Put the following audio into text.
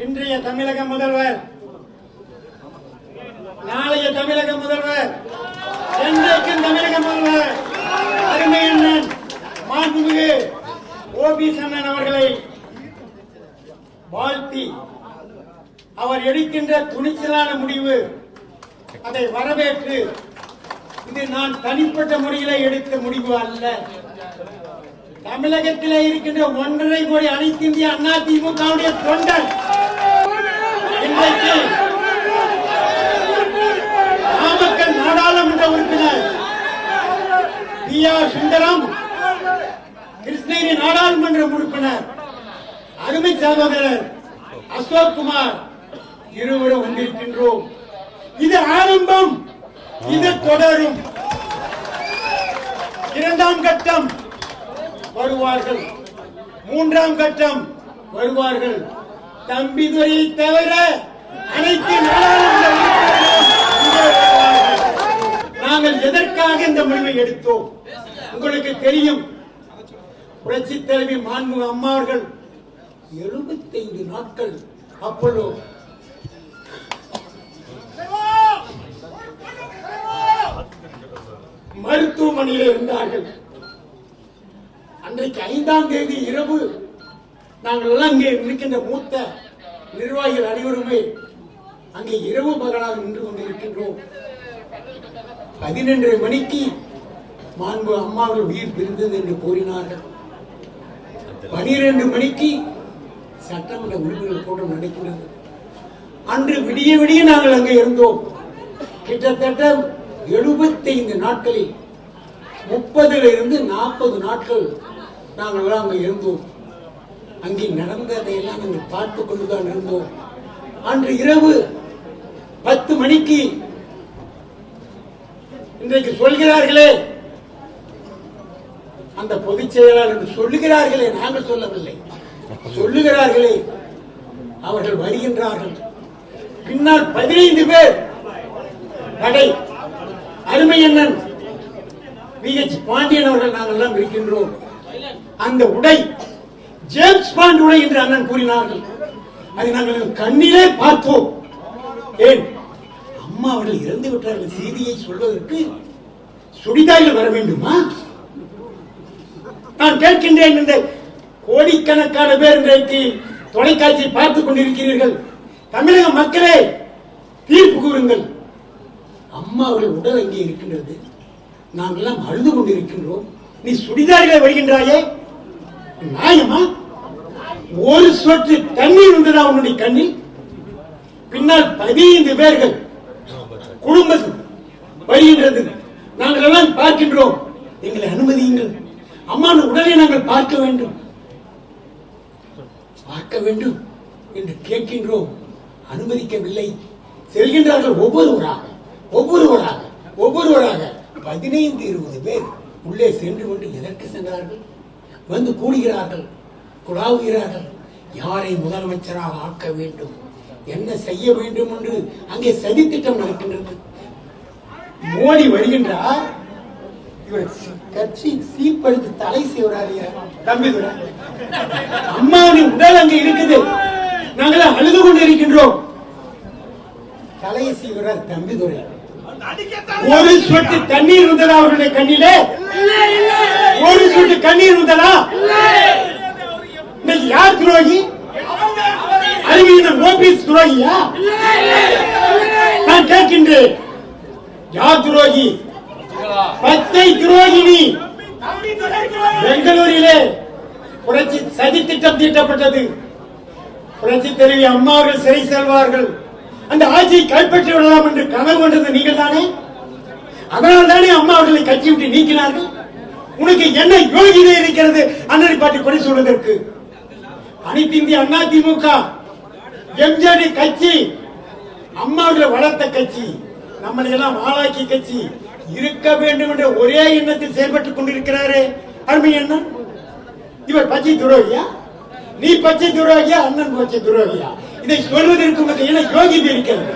இன்றைய தமிழக முதல்வர், நாளைய தமிழக முதல்வர், என்றைக்கும் தமிழக முதல்வர் அருமை அண்ணன் மாண்புமிகு ஓபிஎஸ் அண்ணன் அவர்களை வாழ்த்தி அவர் எடுக்கின்ற துணிச்சலான முடிவு அதை வரவேற்று, இது நான் தனிப்பட்ட முறையில் எடுத்த முடிவு அல்ல, தமிழகத்திலே இருக்கின்ற 1.5 கோடி அனைத்து இந்திய அண்ணா திமுகவுடைய தொண்டன் இன்றைக்கு நாமக்கல் நாடாளுமன்ற உறுப்பினர் பி.ஆர். சுந்தரம், கிருஷ்ணகிரி நாடாளுமன்ற உறுப்பினர் அருமை சகோதரர் அசோக் குமார் இருவரும் வந்திருக்கின்றோம். இது ஆரம்பம், இது தொடரும். 2ஆம் கட்டம் வருவார்கள், 3ஆம் கட்டம் வருவார்கள். தம்பிதுரையை தவிர அனைத்து நாங்கள் எதற்காக இந்த முடிவை எடுத்தோம் உங்களுக்கு தெரியும். புரட்சி தலைவி மாண்புமிகு அம்மா அவர்கள் 75 நாட்கள் அப்போலோ மருத்துவமனையில் இருந்தார்கள். அன்றைக்கு 5ஆம் தேதி இரவு நாங்கள் எல்லாம் அங்கே இருக்கின்ற மூத்த நிர்வாகிகள் அனைவருமே அங்கே இரவு பகலாக நின்று கொண்டிருக்கின்றோம். 12:30 மணிக்கு மாண்பு அம்மாவில் உயிர் பிரிந்தது என்று கூறினார்கள். 12 மணிக்கு சட்டமன்ற உறுப்பினர் கூட்டம் நடக்கிறது. அன்று விடிய விடிய நாங்கள் அங்கே இருந்தோம். கிட்டத்தட்ட 75 நாட்களில் 30 - 40 நாட்கள் நாங்கள் அங்கே இருந்தோம். அங்கே நடந்ததையெல்லாம் நாங்கள் பார்த்துக் கொண்டுதான் இருந்தோம். அன்று இரவு 10 மணிக்கு இன்றைக்கு சொல்கிறார்களே, அந்த பொதுச் செயலாளர் சொல்லுகிறார்களே, நாங்கள் சொல்லவில்லை, சொல்லுகிறார்களே, அவர்கள் வருகின்றார்கள். பின்னால் 15 பேர் படை, அருமை அண்ணன் பி.எச். பாண்டியன் அவர்கள் நாங்கள் எல்லாம் இருக்கின்றோம். அந்த உடை ஜேம்ஸ் பாண்ட் உடை என்று அண்ணன் கூறினார்கள். அதை நாங்கள் கண்ணிலே பார்த்தோம். ஏன் அம்மா அவர்கள் இறந்து விட்டார்கள் செய்தியை சொல்வதற்கு சுடிதாரில் வர வேண்டுமா? நான் கேட்கின்றேன், இந்த கோடிக்கணக்கான பேர் இன்றைக்கு தொலைக்காட்சியை பார்த்துக் கொண்டிருக்கிறீர்கள். தமிழக மக்களே தீர்ப்பு கூறுங்கள். அம்மா அவர்கள் உடல் அங்கே இருக்கின்றது, நாங்கள் எல்லாம் அழுது கொண்டிருக்கின்றோம். நீ சுடிதாரிலே வருகின்றாயே, நியாயமா? ஒரு சொட்டு தண்ணீர் இருந்ததா உன்னுடைய கண்ணில்? பின்னால் 15 பேர்கள் குடும்பம் வருகின்றது. நாங்கள் எல்லாம் பார்க்கின்றோம். எங்களை அனுமதியுங்கள், அம்மாவின் உடலை நாங்கள் பார்க்க வேண்டும், பார்க்க வேண்டும் என்று கேட்கின்றோம். அனுமதிக்கவில்லை. செல்கின்றார்கள் ஒவ்வொருவராக 15-20 பேர் உள்ளே சென்று கொண்டு எதற்கு சென்றார்கள்? வந்து கூடுகிறார்கள், குழாவுகிறார்கள். யாரை முதலமைச்சராக ஆக்க வேண்டும், என்ன செய்ய வேண்டும் என்று அங்கே சதித்திட்டம் நடக்கின்றது. மோடி வருகின்றார், இவர் கட்சி சீப்படுத்தி தலை செய்வார். தம்பிதுரை அம்மாவின் உடல் அங்கே இருக்குது, நாங்கள் அழுது கொண்டு இருக்கின்றோம். தலை செய்வார் தம்பிதுரை. ஒரு சொட்டு தண்ணீர் இருந்ததா அவருடைய கண்ணிலே? ஒரு சொட்டு கண்ணீர் இருந்ததா? யார் துரோகி? அறிவியல் ஓபிஎஸ் துரோகியா? நான் கேட்கின்றேன், யார் துரோகி? பச்சை துரோகினி. பெங்களூரிலே புரட்சி சதி திட்டம் தீட்டப்பட்டது. புரட்சி தலைவி அம்மா அவர்கள் சிறை செல்வார்கள், அந்த ஆட்சியை கைப்பற்றி விடலாம் என்று கனவு கொண்டது நீங்கள் தானே? அதனால் தானே அம்மா அவர்களை கட்சி விட்டு நீக்கினார்கள். உனக்கு என்ன யோகிதை இருக்கிறது அண்ணனை பாட்டி கொலை சொல்வதற்கு? அனைத்து இந்திய அண்ணா திமுக எம்ஜிஆர் கட்சி, அம்மாவுடைய வளர்த்த கட்சி, நம்மளை எல்லாம் ஆளாக்கி கட்சி இருக்க வேண்டும் என்ற ஒரே எண்ணத்தில் செயல்பட்டுக் கொண்டிருக்கிறாரே அருமை அண்ணன். இவர் பச்சை துரோகியா? நீ பச்சை துரோகியா? அண்ணன் பச்சை துரோகியா? இதை சொல்வதற்கு உங்களுக்கு என்ன யோகிதை இருக்கிறது?